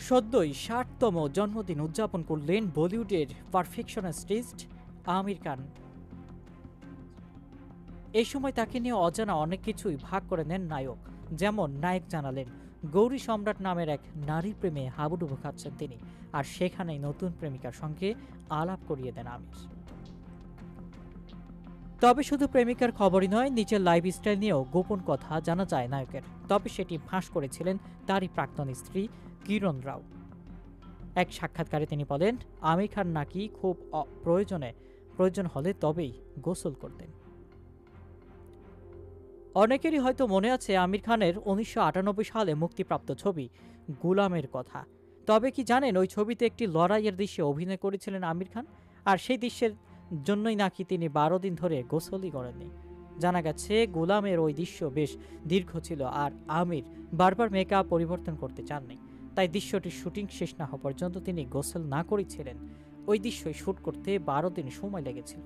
সদ্যই ৬০তম জন্মদিন উদযাপন করলেন বলিউডের পারফেকশনিস্ট আমির খান। এই সময় তাকে নিয়ে অজানা অনেক কিছুই ভাগ করে নেন নায়ক। যেমন নায়ক জানালেন গৌরী সম্রাট নামের এক নারী প্রেমে হাবুডুবু খাচ্ছেন তিনি, আর সেখানেই নতুন প্রেমিকার সঙ্গে আলাপ করিয়ে দেন আমির। তবে শুধু প্রেমিকার খবরই নয়, নিজের লাইফস্টাইল নিয়েও গোপন কথা জানা যায় নায়কের। তবে সেটি ফাঁস করেছিলেন তারই প্রাক্তন স্ত্রী কিরণ রাও। এক সাক্ষাৎকারে তিনি বলেন, আমির খান নাকি খুব প্রয়োজন হলে তবেই গোসল করতেন। অনেকেরই হয়তো মনে আছে আমির খানের ১৯৯৮ সালে মুক্তিপ্রাপ্ত ছবি গুলামের কথা। তবে কি জানেন, ওই ছবিতে একটি লড়াইয়ের দৃশ্যে অভিনয় করেছিলেন আমির খান, আর সেই দৃশ্যের জন্যই নাকি তিনি ১২ দিন ধরে গোসলই করেননি। জানা গেছে গুলামের ওই দৃশ্য বেশ দীর্ঘ ছিল, আর আমির বারবার মেকআপ পরিবর্তন করতে চাননি। তাই দৃশ্যটির শুটিং শেষ না হওয়া পর্যন্ত তিনি গোসল না করেছিলেন। ওই দৃশ্যই শ্যুট করতে ১২ দিন সময় লেগেছিল।